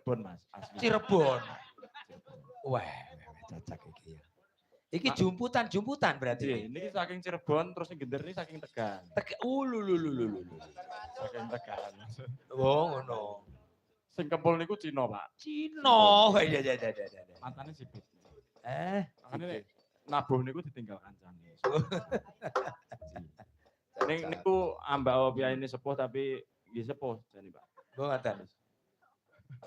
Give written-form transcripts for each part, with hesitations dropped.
Cirebon Mas, asli. Cirebon. Wah, cocok iki ya. Iki jumputan berarti. Ini saking Cirebon terus gender ini saking Tegal. Lulu. Saking Tegal. Oh, ngono. Sing kempul niku Cina, Pak. Cina. Ya. Mantane sipit. Makane nabuh niku ditinggal kancane. Niku ambak Opia ini sepuh tapi nggih sepuh jane, Pak. Mbok ngoten.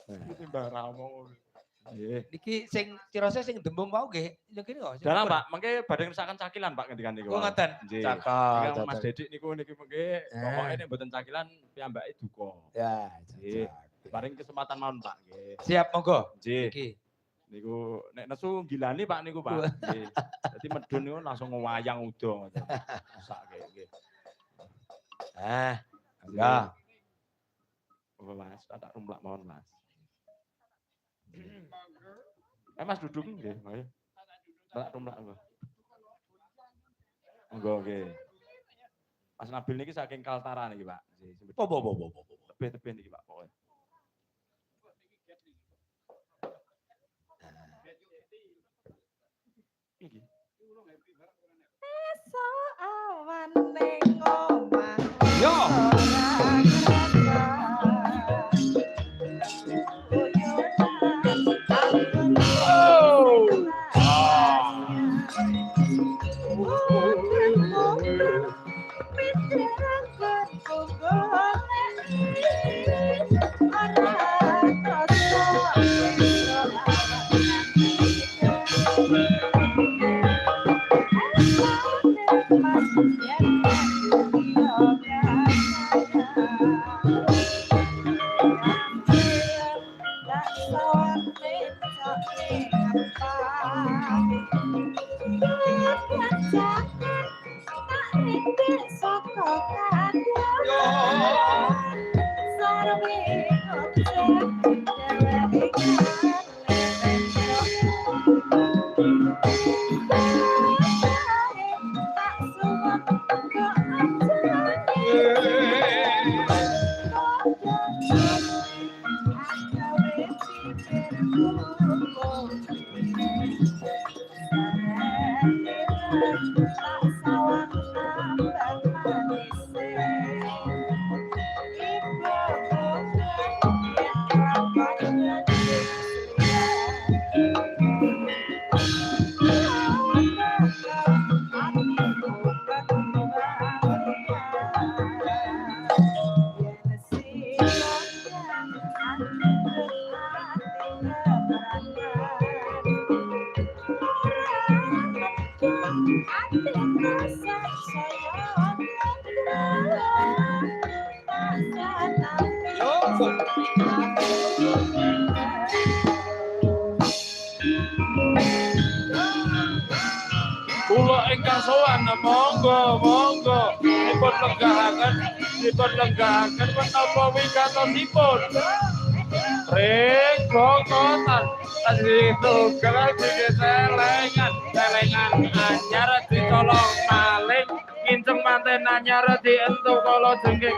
Iki Mbah Ramo. Nggih. Iki sing cirose sing dembung mau nggih. Ya kene kok. Dalam Pak, mengke badhe ngesaken cakilan Pak ngendikan niku. Oh ngoten. Cakep. Mas Dedik niku mengke pokoke nek mboten cakilan piyambake duka. Ya, nggih. Paring kesempatan mawon Pak nggih. Siap monggo. Nggih. Iki. Niku nek nesu gilani Pak niku Pak. Nggih. Dadi medun niku langsung ngewayang udo ngoten. Sak nggih. Enggak. Mas, tak rumlak mawon Mas. Mas duduk nggih, ayo. Tak rumlak monggo. Monggo nggih. Mas Nabil niki saking Kaltara niki, Pak. Po. Tebih niki, Pak, pokoke. Iki. Esok awan ning omah. Yo. Kula ingkang sowan monggo dipun lenggahaken menapa wigatosipun. Ring bokotan tunggal selengan anyar dicolong maling nginceng manten anyar dientuk kala jengking.